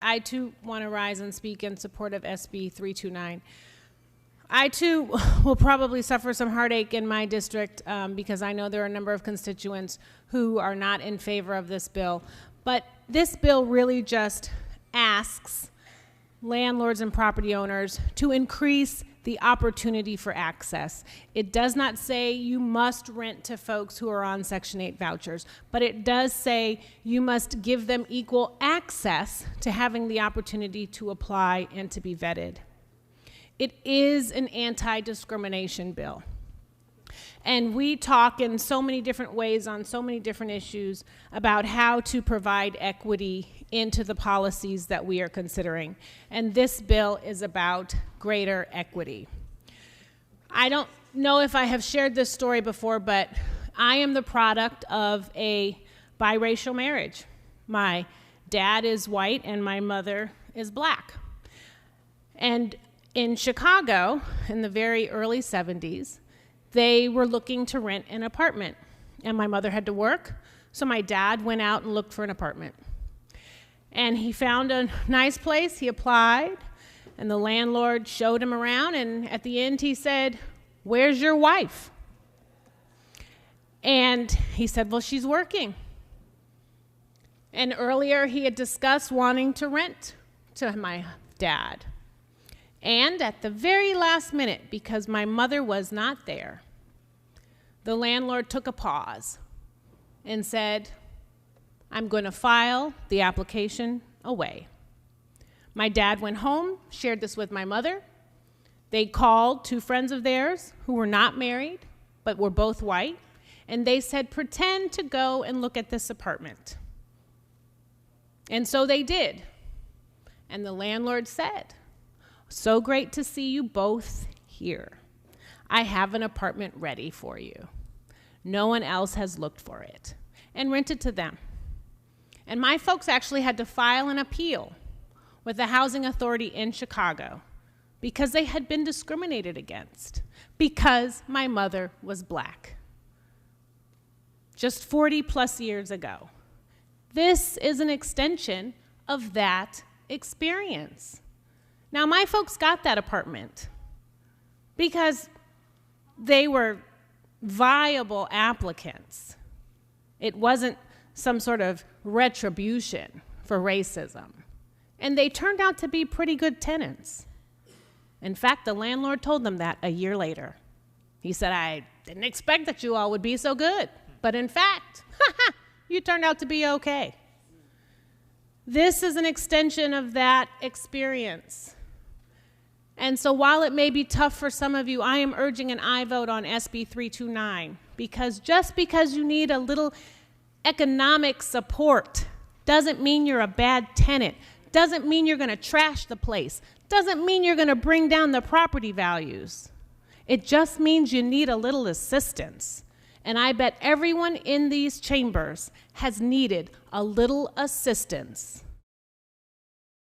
I too want to rise and speak in support of SB 329. I too will probably suffer some heartache in my district because I know there are a number of constituents who are not in favor of this bill. But this bill really just asks landlords and property owners to increase the opportunity for access. It does not say you must rent to folks who are on Section 8 vouchers, but it does say you must give them equal access to having the opportunity to apply and to be vetted. It is an anti-discrimination bill. And we talk in so many different ways on so many different issues about how to provide equity into the policies that we are considering. And this bill is about greater equity. I don't know if I have shared this story before, but I am the product of a biracial marriage. My dad is white and my mother is black. And in Chicago, in the very early 70s, they were looking to rent an apartment. And my mother had to work, so my dad went out and looked for an apartment. And he found a nice place, he applied, and the landlord showed him around, and at the end he said, "Where's your wife?" And he said, "Well, she's working." And earlier he had discussed wanting to rent to my dad. And at the very last minute, because my mother was not there, the landlord took a pause and said, "I'm going to file the application away." My dad went home, shared this with my mother. They called two friends of theirs who were not married, but were both white, and they said, "Pretend to go and look at this apartment." And so they did. And the landlord said, "So great to see you both here. I have an apartment ready for you. No one else has looked for it," and rented to them. And my folks actually had to file an appeal with the housing authority in Chicago because they had been discriminated against because my mother was black. Just 40 plus years ago. This is an extension of that experience. Now, my folks got that apartment because they were viable applicants. It wasn't some sort of retribution for racism. And they turned out to be pretty good tenants. In fact, the landlord told them that a year later. He said, "I didn't expect that you all would be so good, but in fact, you turned out to be okay." This is an extension of that experience. And so while it may be tough for some of you, I am urging an aye vote on SB 329, because just because you need a little economic support doesn't mean you're a bad tenant, doesn't mean you're going to trash the place, doesn't mean you're going to bring down the property values. It just means you need a little assistance. And I bet everyone in these chambers has needed a little assistance.